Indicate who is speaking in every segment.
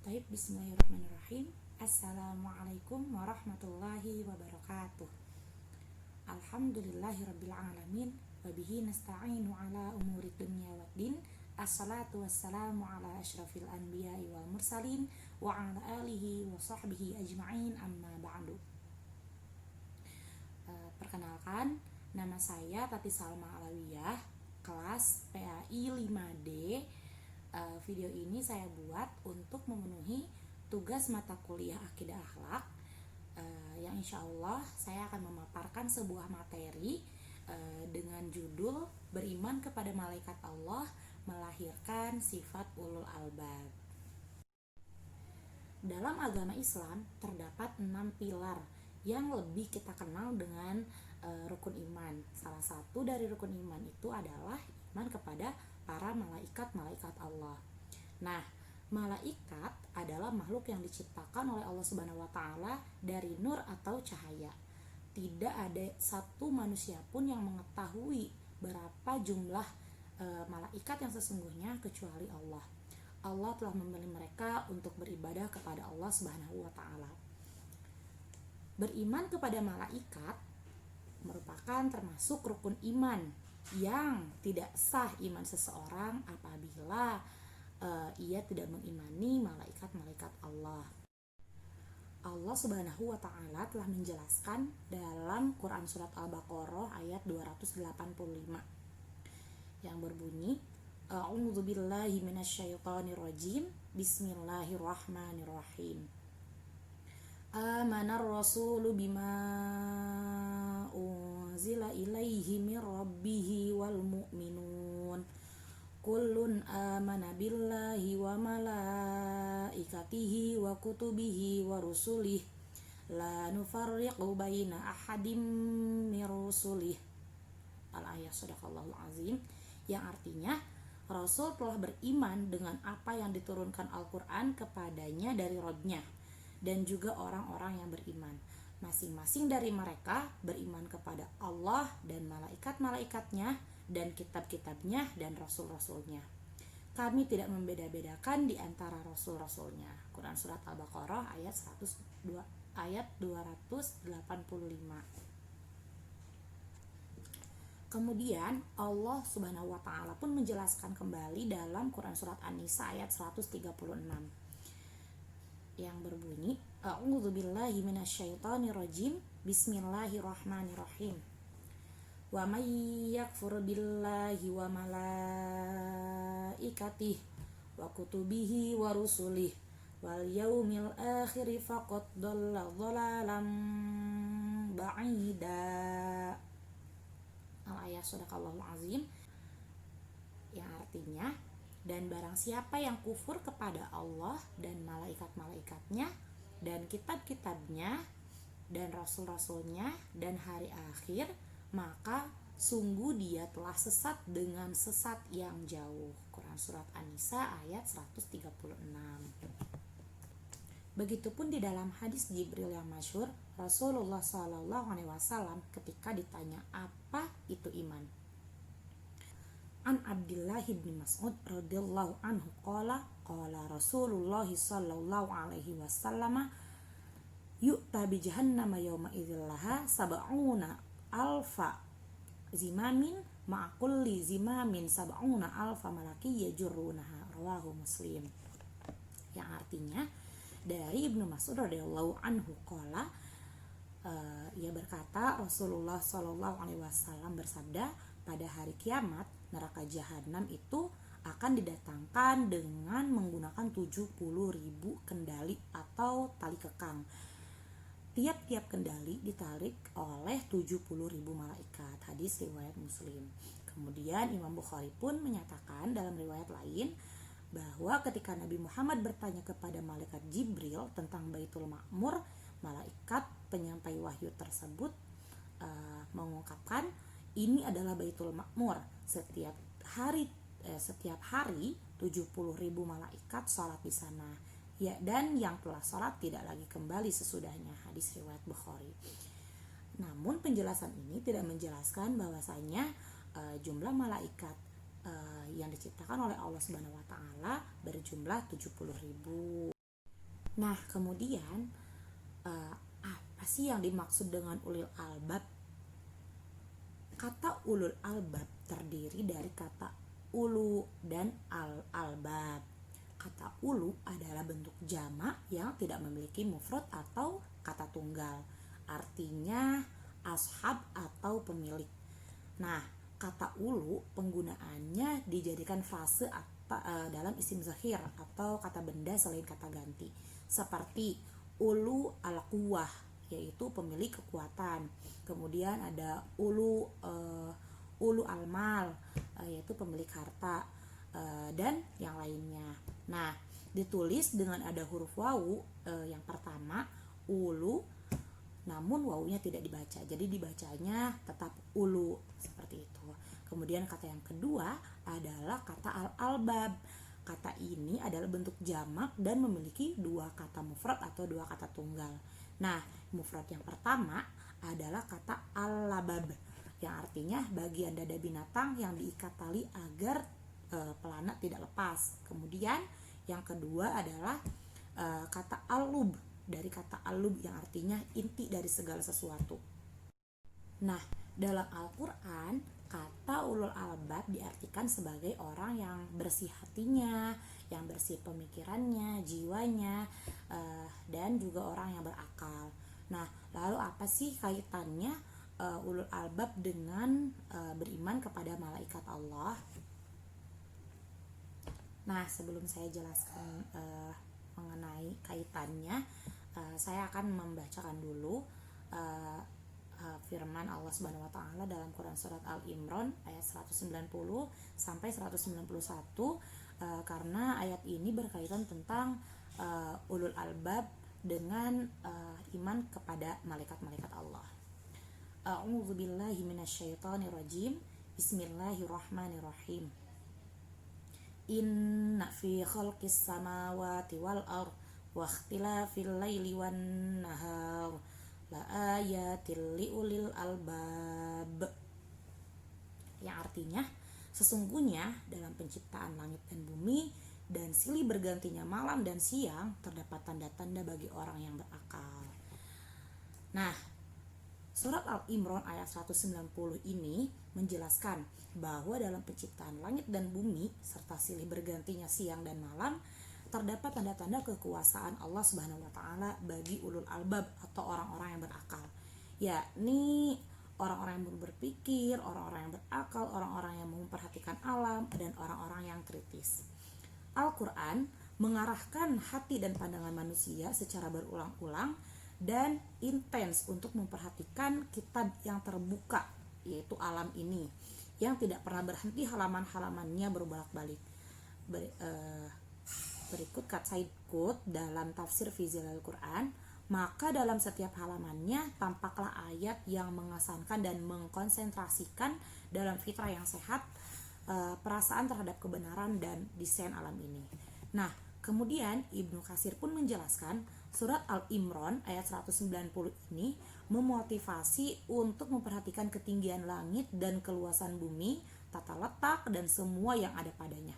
Speaker 1: Taib, bismillahirrahmanirrahim. Assalamualaikum warahmatullahi wabarakatuh. Alhamdulillahirrabbilalamin. Wabihi nasta'inu ala umuri dunya waddin. Assalatu wassalamu ala ashrafil anbiya'i wal mursalin wa ala alihi wa sahbihi ajma'in, amma ba'du. Perkenalkan, nama saya Tati Salma Alawiyah, kelas PAI 5D. Video ini saya buat untuk memenuhi tugas mata kuliah Akidah Akhlak, yang insya Allah saya akan memaparkan sebuah materi dengan judul Beriman kepada Malaikat Allah Melahirkan Sifat Ulul Albab. Dalam agama Islam terdapat 6 pilar yang lebih kita kenal dengan rukun iman. Salah satu dari rukun iman itu adalah iman kepada para malaikat Allah. Nah, malaikat adalah makhluk yang diciptakan oleh Allah Subhanahu wa taala dari nur atau cahaya. Tidak ada satu manusia pun yang mengetahui berapa jumlah malaikat yang sesungguhnya kecuali Allah. Allah telah memilih mereka untuk beribadah kepada Allah Subhanahu wa taala. Beriman kepada malaikat merupakan termasuk rukun iman yang tidak sah iman seseorang apabila ia tidak mengimani malaikat-malaikat Allah. Allah Subhanahu wa taala telah menjelaskan dalam Quran surat Al-Baqarah ayat 285 yang berbunyi, A'udzubillahi minasyaitonirrajim. Bismillahirrahmanirrahim. Amanar rasulu bima unzila ilaihi mir rabbihi wal mu'minun kullun amana billahi wa malaikatihi wa kutubihi wa rusulih la nufarriqu baina ahadim mir rusulih. Al-ayat sadaqallahul azim, yang artinya Rasul telah beriman dengan apa yang diturunkan Al-Quran kepadanya dari Rabb-nya dan juga orang-orang yang beriman. Masing-masing dari mereka beriman kepada Allah dan malaikat-malaikatnya dan kitab-kitabnya dan rasul-rasulnya. Kami tidak membeda-bedakan di antara rasul-rasulnya. Quran surat Al-Baqarah ayat 285. Kemudian Allah Subhanahu wa taala pun menjelaskan kembali dalam Quran surat An-Nisa ayat 136 yang berbunyi, A'udzubillahi minasyaitonirrajim. Bismillahirrahmanirrahim. Wa may yakfur billahi wa malaikatihi wa kutubihi wa rusulihi wal yaumil akhir faqad dhalla dhalalan ba'ida. Al-ayat sadaqallahul azim, yang artinya, dan barang siapa yang kufur kepada Allah dan malaikat-malaikatnya dan kitab-kitabnya dan rasul-rasulnya dan hari akhir, maka sungguh dia telah sesat dengan sesat yang jauh. Quran surat An-Nisa ayat 136. Begitupun di dalam hadis Jibril yang masyhur, Rasulullah SAW ketika ditanya apa itu iman, An Abdullah bin Mas'ud radhiyallahu anhu qala Rasulullah sallallahu alaihi wasallam yu'ta bi jahannama yawma idzil laha sab'una alfa zimamin ma'a kulli zimamin sab'una alfa malaki yajurrunaha, rawahu Muslim. Yang artinya, dari Ibnu Mas'ud radhiyallahu anhu qala, ia berkata, Rasulullah sallallahu alaihi wasallam bersabda, pada hari kiamat neraka jahanam itu akan didatangkan dengan menggunakan 70.000 kendali atau tali kekang. Tiap-tiap kendali ditarik oleh 70.000 malaikat. Hadis riwayat Muslim. Kemudian Imam Bukhari pun menyatakan dalam riwayat lain bahwa ketika Nabi Muhammad bertanya kepada malaikat Jibril tentang Baitul Ma'mur, malaikat penyampai wahyu tersebut mengungkapkan, ini adalah Baitul Ma'mur. Setiap hari 70.000 malaikat sholat di sana. Ya, dan yang telah sholat tidak lagi kembali sesudahnya. Hadis riwayat Bukhari. Namun penjelasan ini tidak menjelaskan bahwasanya jumlah malaikat yang diciptakan oleh Allah Subhanahu wa taala berjumlah 70.000. Nah, kemudian apa sih yang dimaksud dengan ulil albab? Kata ulul albab terdiri dari kata ulu dan albab. Kata ulu adalah bentuk jamak yang tidak memiliki mufrad atau kata tunggal. Artinya ashab atau pemilik. Nah, kata ulu penggunaannya dijadikan frase dalam isim zahir atau kata benda selain kata ganti. Seperti ulu al-quwah, yaitu pemilik kekuatan. Kemudian ada ulu al-mal, yaitu pemilik harta, dan yang lainnya. Nah, ditulis dengan ada huruf wawu, yang pertama ulu, namun wawunya tidak dibaca, jadi dibacanya tetap ulu seperti itu. Kemudian kata yang kedua adalah kata al-albab. Kata ini adalah bentuk jamak dan memiliki dua kata mufrad atau dua kata tunggal. Nah, mufrad yang pertama adalah kata al-labab, yang artinya bagian dada binatang yang diikat tali agar pelana tidak lepas. Kemudian yang kedua adalah kata al-lub, dari kata al-lub yang artinya inti dari segala sesuatu. Nah, dalam Al-Quran, kata ulul albab diartikan sebagai orang yang bersih hatinya, yang bersih pemikirannya, jiwanya, dan juga orang yang berakal. Nah, lalu apa sih kaitannya ulul albab dengan beriman kepada malaikat Allah? Nah, sebelum saya jelaskan mengenai kaitannya, saya akan membacakan dulu firman Allah Subhanahu wa taala dalam Quran surat Al-Imran ayat 190 sampai 191, karena ayat ini berkaitan tentang ulul albab dengan iman kepada malaikat-malaikat Allah. A'udzubillahi minasyaitonirrajim. Bismillahirrahmanirrahim. Inna fi khalqis samawati wal ard wa ikhtilafil laili wan nahar la ayatil liulil albab, yang artinya sesungguhnya dalam penciptaan langit dan bumi dan silih bergantinya malam dan siang terdapat tanda-tanda bagi orang yang berakal. Nah, surat Al-Imran ayat 190 ini menjelaskan bahwa dalam penciptaan langit dan bumi serta silih bergantinya siang dan malam terdapat tanda-tanda kekuasaan Allah Subhanahu wa taala bagi ulul albab atau orang-orang yang berakal, yakni orang-orang yang berpikir, orang-orang yang berakal, orang-orang yang memperhatikan alam, dan orang-orang yang kritis. Al-Quran mengarahkan hati dan pandangan manusia secara berulang-ulang dan intens untuk memperhatikan kitab yang terbuka, yaitu alam ini, yang tidak pernah berhenti halaman-halamannya berbolak-balik. Berikut kata Said Qutb dalam tafsir fi Zilalil Quran, maka dalam setiap halamannya tampaklah ayat yang mengesankan dan mengkonsentrasikan dalam fitrah yang sehat perasaan terhadap kebenaran dan desain alam ini. Nah, kemudian Ibnu Katsir pun menjelaskan surat Al-Imran ayat 190 ini memotivasi untuk memperhatikan ketinggian langit dan keluasan bumi, tata letak, dan semua yang ada padanya,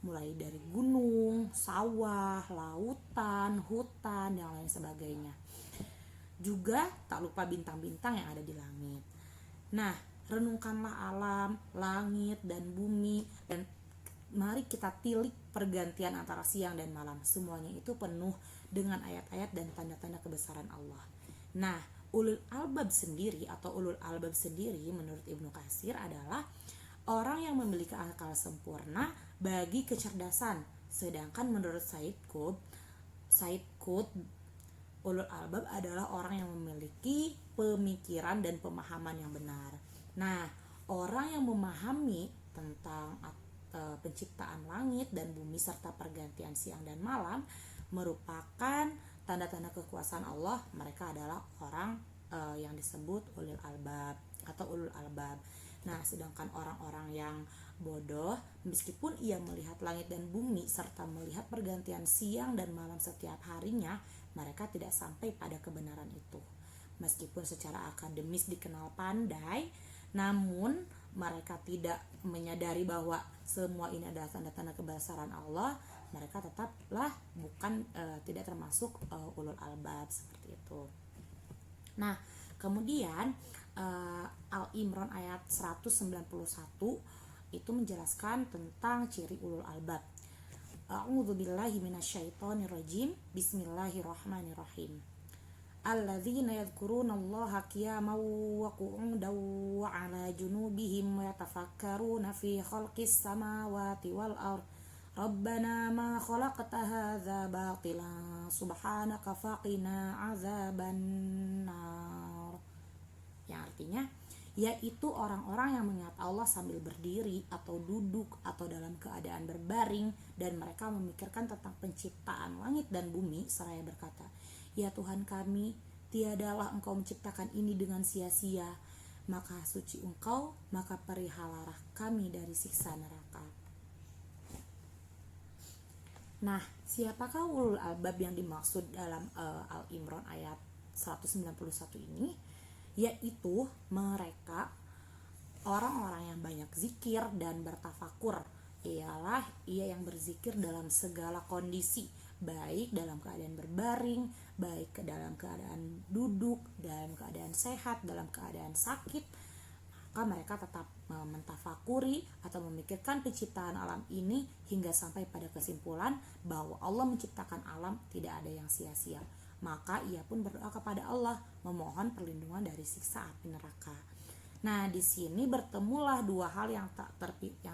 Speaker 1: mulai dari gunung, sawah, lautan, hutan, dan lain sebagainya. Juga tak lupa bintang-bintang yang ada di langit. Nah, renungkanlah alam, langit, dan bumi, dan mari kita tilik pergantian antara siang dan malam. Semuanya itu penuh dengan ayat-ayat dan tanda-tanda kebesaran Allah. Nah, ulul albab sendiri atau ulul albab sendiri menurut Ibnu Katsir adalah orang yang memiliki akal sempurna bagi kecerdasan. Sedangkan menurut Said Qutb, ulul albab adalah orang yang memiliki pemikiran dan pemahaman yang benar. Nah, orang yang memahami tentang penciptaan langit dan bumi serta pergantian siang dan malam merupakan tanda-tanda kekuasaan Allah. Mereka adalah orang yang disebut ulul albab atau ulul albab. Nah, sedangkan orang-orang yang bodoh, meskipun ia melihat langit dan bumi serta melihat pergantian siang dan malam setiap harinya, mereka tidak sampai pada kebenaran itu. Meskipun secara akademis dikenal pandai, namun mereka tidak menyadari bahwa semua ini adalah tanda-tanda kebesaran Allah. mereka tetaplah bukan tidak termasuk ulul albab seperti itu. Nah, kemudian Al-Imran ayat 191 itu menjelaskan tentang ciri ulul albab. A'udzubillahi minasyaitonirrajim. Bismillahirrahmanirrahim. Alladzina yadhkurunallaha qiyaman wa qu'udan wa 'ala junubihim wa yatafakkaruna fi khalqis samawati wal ardh. Rabbana ma khalaqta hadza batilan subhanaka faqina 'adzabannar. Yang artinya yaitu orang-orang yang mengingat Allah sambil berdiri atau duduk atau dalam keadaan berbaring, dan mereka memikirkan tentang penciptaan langit dan bumi seraya berkata, ya Tuhan kami, tiadalah Engkau menciptakan ini dengan sia-sia, maka suci Engkau, maka perihalalah kami dari siksa neraka. Nah, siapakah ulul albab yang dimaksud dalam Al-Imran ayat 191 ini? Yaitu mereka orang-orang yang banyak zikir dan bertafakur. Ialah ia yang berzikir dalam segala kondisi, baik dalam keadaan berbaring, baik dalam keadaan duduk, dalam keadaan sehat, dalam keadaan sakit. Maka mereka tetap mentafakuri atau memikirkan penciptaan alam ini hingga sampai pada kesimpulan bahwa Allah menciptakan alam tidak ada yang sia-sia. Maka ia pun berdoa kepada Allah memohon perlindungan dari siksa api neraka. Nah, di sini bertemulah dua hal yang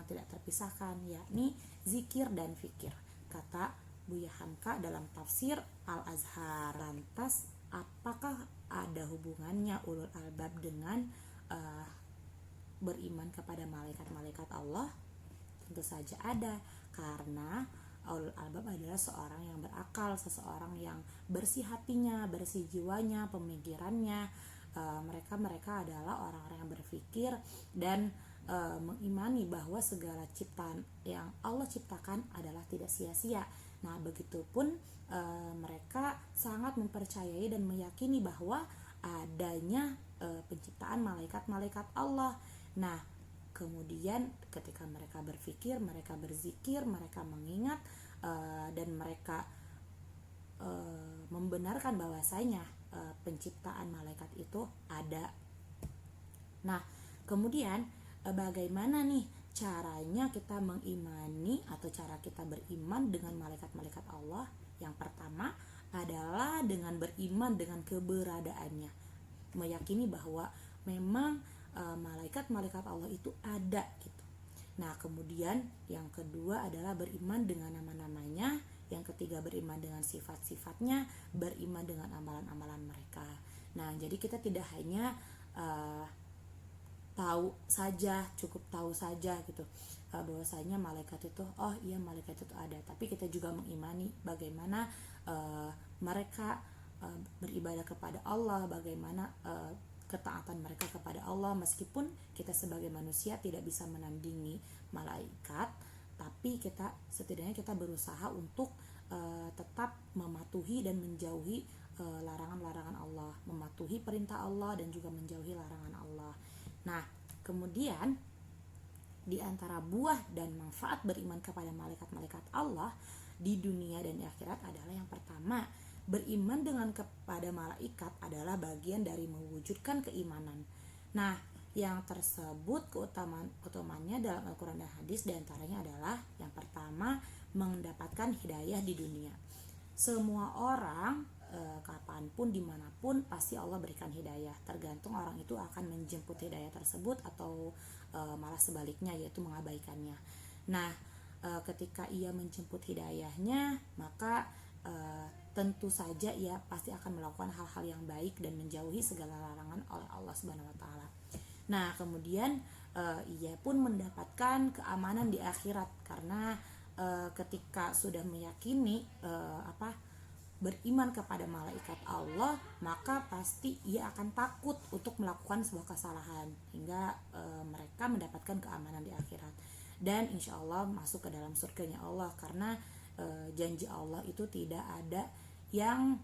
Speaker 1: tidak terpisahkan, yakni zikir dan fikir. Kata Buya Hamka dalam tafsir Al-Azhar. Lantas, apakah ada hubungannya ulul albab dengan beriman kepada malaikat-malaikat Allah? Tentu saja ada, karena ulul albab adalah seorang yang berakal, seseorang yang bersih hatinya, bersih jiwanya, pemikirannya. Mereka adalah orang-orang yang berpikir dan mengimani bahwa segala ciptaan yang Allah ciptakan adalah tidak sia-sia. Nah, begitupun mereka sangat mempercayai dan meyakini bahwa adanya penciptaan malaikat-malaikat Allah. Nah, kemudian ketika mereka berpikir, mereka berzikir, mereka mengingat dan mereka membenarkan bahwasanya penciptaan malaikat itu ada. Nah, kemudian bagaimana nih caranya kita mengimani atau cara kita beriman dengan malaikat-malaikat Allah? Yang pertama adalah dengan beriman dengan keberadaannya, meyakini bahwa memang malaikat-malaikat Allah itu ada gitu. Nah, kemudian yang kedua adalah beriman dengan nama-namanya, yang ketiga beriman dengan sifat-sifatnya, beriman dengan amalan-amalan mereka. Nah, jadi kita tidak hanya tahu saja, cukup tahu saja gitu bahwasanya malaikat itu, oh iya malaikat itu ada, tapi kita juga mengimani bagaimana mereka beribadah kepada Allah, bagaimana ketaatan mereka kepada Allah, meskipun kita sebagai manusia tidak bisa menandingi malaikat, tapi setidaknya kita berusaha untuk tetap mematuhi dan menjauhi larangan-larangan Allah, mematuhi perintah Allah dan juga menjauhi larangan Allah. Nah, kemudian di antara buah dan manfaat beriman kepada malaikat-malaikat Allah di dunia dan di akhirat adalah yang pertama, beriman dengan kepada malaikat adalah bagian dari mewujudkan keimanan. Nah, yang tersebut keutamaannya dalam Al-Quran dan Hadis diantaranya adalah yang pertama, mendapatkan hidayah di dunia. Semua orang kapanpun dimanapun pasti Allah berikan hidayah, tergantung orang itu akan menjemput hidayah tersebut atau malah sebaliknya, yaitu mengabaikannya. Nah, ketika ia menjemput hidayahnya, maka tentu saja ia pasti akan melakukan hal-hal yang baik dan menjauhi segala larangan oleh Allah Subhanahu wa taala. Nah, kemudian ia pun mendapatkan keamanan di akhirat, karena ketika sudah meyakini beriman kepada malaikat Allah, maka pasti ia akan takut untuk melakukan sebuah kesalahan, hingga mereka mendapatkan keamanan di akhirat dan insya Allah masuk ke dalam surganya Allah, karena janji Allah itu tidak ada yang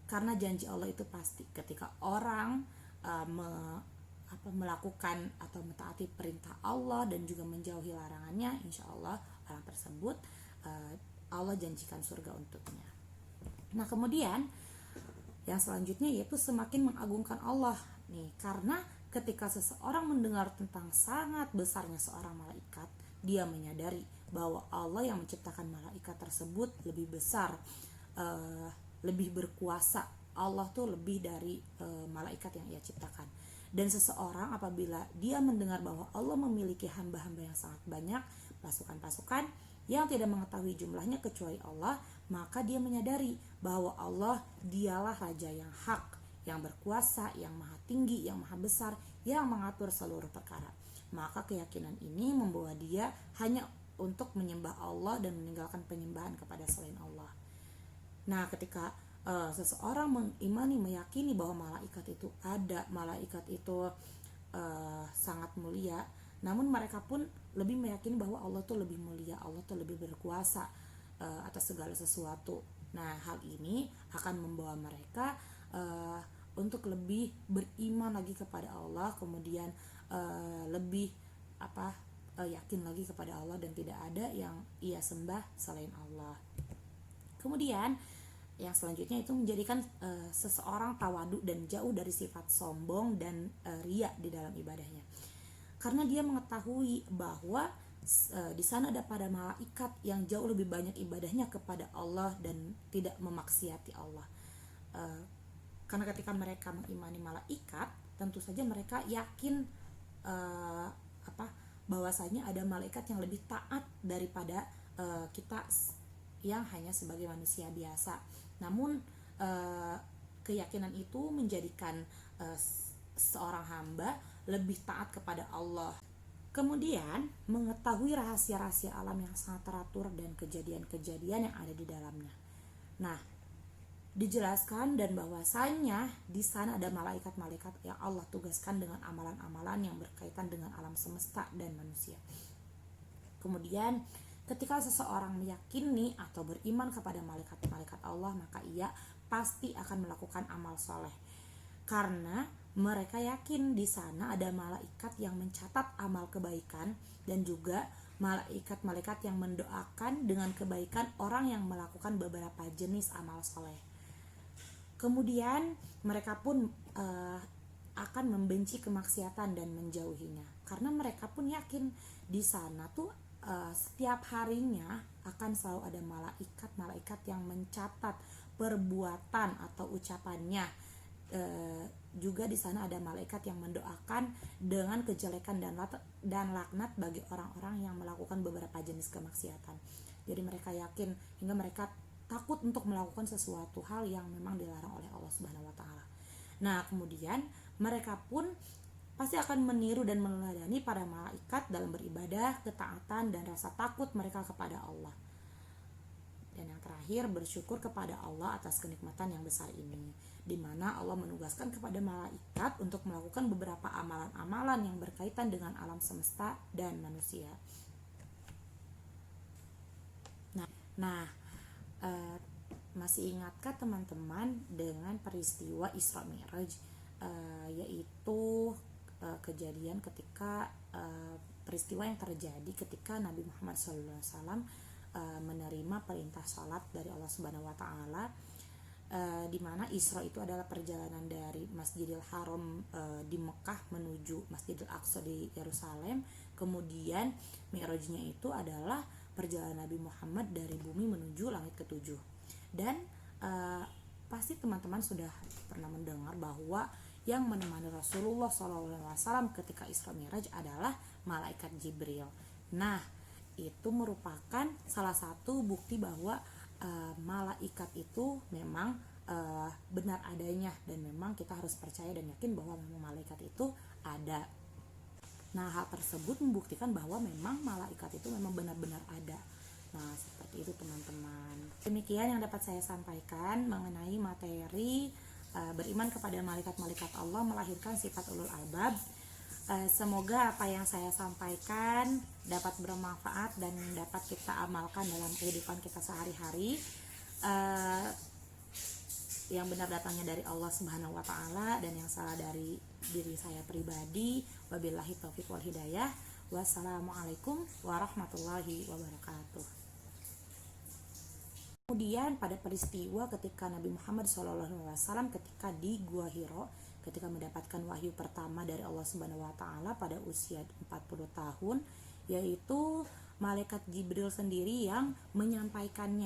Speaker 1: karena janji Allah itu pasti. Ketika orang melakukan atau mentaati perintah Allah dan juga menjauhi larangannya, insya Allah orang tersebut Allah janjikan surga untuknya. Nah kemudian yang selanjutnya yaitu semakin mengagungkan Allah nih, karena ketika seseorang mendengar tentang sangat besarnya seorang malaikat, dia menyadari bahwa Allah yang menciptakan malaikat tersebut lebih besar, lebih berkuasa. Allah tuh lebih dari malaikat yang ia ciptakan. Dan seseorang apabila dia mendengar bahwa Allah memiliki hamba-hamba yang sangat banyak, pasukan-pasukan yang tidak mengetahui jumlahnya kecuali Allah, maka dia menyadari bahwa Allah dialah Raja yang hak, yang berkuasa, yang maha tinggi, yang maha besar, yang mengatur seluruh perkara. Maka keyakinan ini membawa dia hanya untuk menyembah Allah dan meninggalkan penyembahan kepada selain Allah. Nah ketika seseorang mengimani, meyakini bahwa malaikat itu ada, malaikat itu sangat mulia, namun mereka pun lebih meyakini bahwa Allah tuh lebih mulia, Allah tuh lebih berkuasa atas segala sesuatu. Nah hal ini akan membawa mereka untuk lebih beriman lagi kepada Allah, kemudian lebih yakin lagi kepada Allah dan tidak ada yang ia sembah selain Allah. Kemudian yang selanjutnya itu menjadikan seseorang tawadu dan jauh dari sifat sombong dan riya di dalam ibadahnya, karena dia mengetahui bahwa di sana ada para malaikat yang jauh lebih banyak ibadahnya kepada Allah dan tidak memaksiati Allah. Karena ketika mereka mengimani malaikat, tentu saja mereka yakin bahwasanya ada malaikat yang lebih taat daripada kita yang hanya sebagai manusia biasa. Namun keyakinan itu menjadikan seorang hamba lebih taat kepada Allah. Kemudian mengetahui rahasia-rahasia alam yang sangat teratur dan kejadian-kejadian yang ada di dalamnya. Nah, dijelaskan dan bahwasanya di sana ada malaikat-malaikat yang Allah tugaskan dengan amalan-amalan yang berkaitan dengan alam semesta dan manusia. Kemudian ketika seseorang meyakini atau beriman kepada malaikat-malaikat Allah, maka ia pasti akan melakukan amal soleh, karena mereka yakin di sana ada malaikat yang mencatat amal kebaikan dan juga malaikat-malaikat yang mendoakan dengan kebaikan orang yang melakukan beberapa jenis amal soleh. Kemudian mereka pun akan membenci kemaksiatan dan menjauhinya, karena mereka pun yakin di sana tuh setiap harinya akan selalu ada malaikat-malaikat yang mencatat perbuatan atau ucapannya. Juga di sana ada malaikat yang mendoakan dengan kejelekan dan laknat bagi orang-orang yang melakukan beberapa jenis kemaksiatan. Jadi mereka yakin hingga mereka takut untuk melakukan sesuatu hal yang memang dilarang oleh Allah Subhanahu wa taala. Nah, kemudian mereka pun pasti akan meniru dan meneladani para malaikat dalam beribadah, ketaatan dan rasa takut mereka kepada Allah. Dan yang terakhir, bersyukur kepada Allah atas kenikmatan yang besar ini, di mana Allah menugaskan kepada malaikat untuk melakukan beberapa amalan-amalan yang berkaitan dengan alam semesta dan manusia. Nah, masih ingatkah teman-teman dengan peristiwa Isra Mi'raj, yaitu kejadian ketika peristiwa yang terjadi ketika Nabi Muhammad SAW menerima perintah salat dari Allah Subhanahu wa taala, di mana Isra itu adalah perjalanan dari Masjidil Haram di Mekah menuju Masjidil Aqsa di Yerusalem. Kemudian Mi'rajnya itu adalah perjalanan Nabi Muhammad dari bumi menuju langit ketujuh. Dan pasti teman-teman sudah pernah mendengar bahwa yang menemani Rasulullah SAW ketika Isra Mi'raj adalah malaikat Jibril. Nah, itu merupakan salah satu bukti bahwa malaikat itu memang benar adanya, dan memang kita harus percaya dan yakin bahwa memang malaikat itu ada. Nah, hal tersebut membuktikan bahwa memang malaikat itu memang benar-benar ada. Nah, seperti itu teman-teman. Demikian yang dapat saya sampaikan mengenai materi beriman kepada malaikat-malaikat Allah melahirkan sifat ulul albab. Semoga apa yang saya sampaikan dapat bermanfaat dan dapat kita amalkan dalam kehidupan kita sehari-hari. yang benar datangnya dari Allah Subhanahu wa taala dan yang salah dari diri saya pribadi. Wabillahi taufiq wal hidayah. Wassalamualaikum warahmatullahi wabarakatuh. Kemudian pada peristiwa ketika Nabi Muhammad SAW ketika di Gua Hiro, ketika mendapatkan wahyu pertama dari Allah Subhanahu wa taala pada usia 40 tahun, yaitu malaikat Jibril sendiri yang menyampaikannya